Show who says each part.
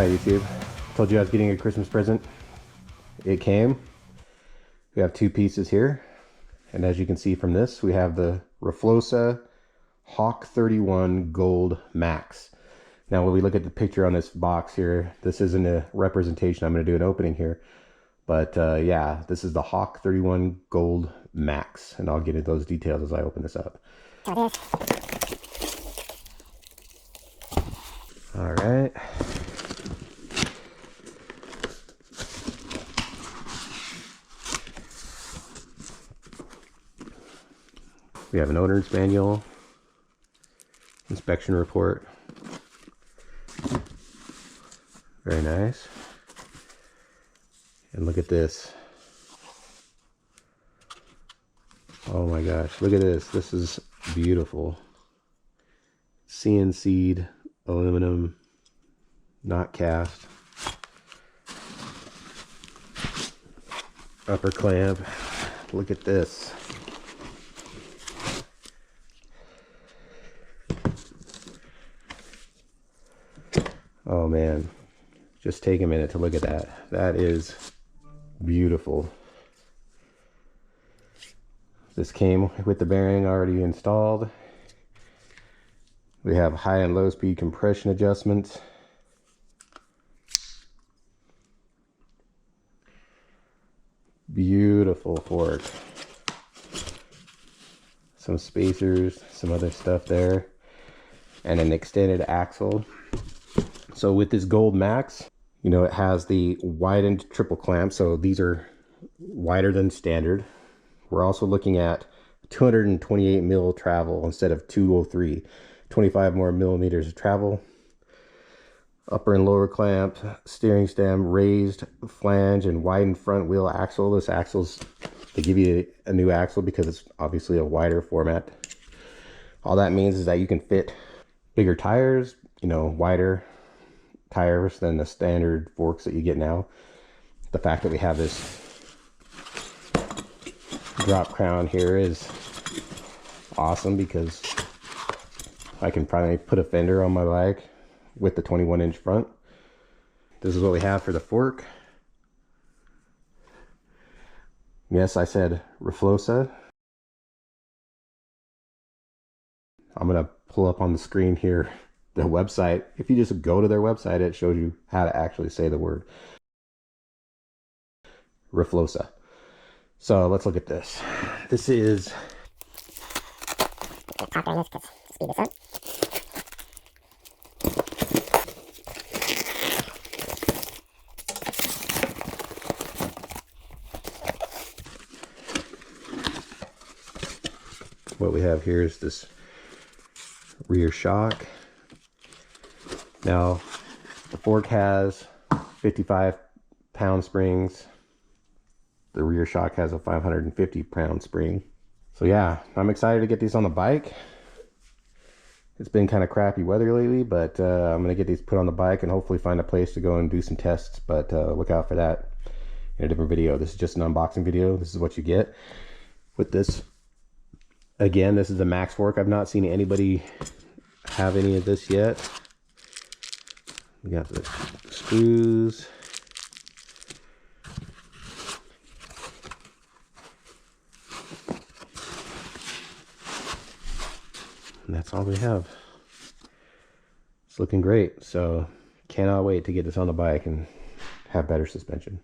Speaker 1: Alright, YouTube. Told you I was getting a Christmas present. It came. We have two pieces here. And as you can see from this, we have the RFloXa Hawk 31 Gold Max. Now when we look at the picture on this box here, this isn't a representation. I'm going to do an opening here. But yeah, this is the Hawk 31 Gold Max. And I'll get into those details as I open this up. Alright. We have an owner's manual, inspection report. Very nice. And look at this. Oh my gosh, look at this. This is beautiful. CNC'd aluminum, not cast. Upper clamp. Look at this. Oh man, just take a minute to look at that. That is beautiful. This came with the bearing already installed. We have high and low speed compression adjustments. Beautiful fork. Some spacers, some other stuff there, and an extended axle. So with this Gold Max, you know, it has the widened triple clamp, so these are wider than standard. We're also looking at 228 mil travel instead of 203, 25 more millimeters of travel. Upper and lower clamp, steering stem, raised flange, and widened front wheel axle. This axle's, they give you a new axle because it's obviously a wider format. All that means is that you can fit bigger tires, you know, wider tires than the standard forks that you get now. The fact that we have this drop crown here is awesome because I can probably put a fender on my bike with the 21-inch front. This is what we have for the fork. Yes, I said RFloXa. I'm gonna pull up on the screen here the website. If you just go to their website, it shows you how to actually say the word RFloXa. So let's look at this. This is speed this up. What we have here is this rear shock. Now the fork has 55-pound springs. The rear shock has a 550-pound spring. So yeah, I'm excited to get these on the bike. It's been kind of crappy weather lately, but I'm gonna get these put on the bike and hopefully find a place to go and do some tests. But look out for that in a different video. This is just an unboxing video. This is what you get with this. Again, this is a Max fork. I've not seen anybody have any of this yet. We got the screws. And that's all we have. It's looking great. So cannot wait to get this on the bike and have better suspension.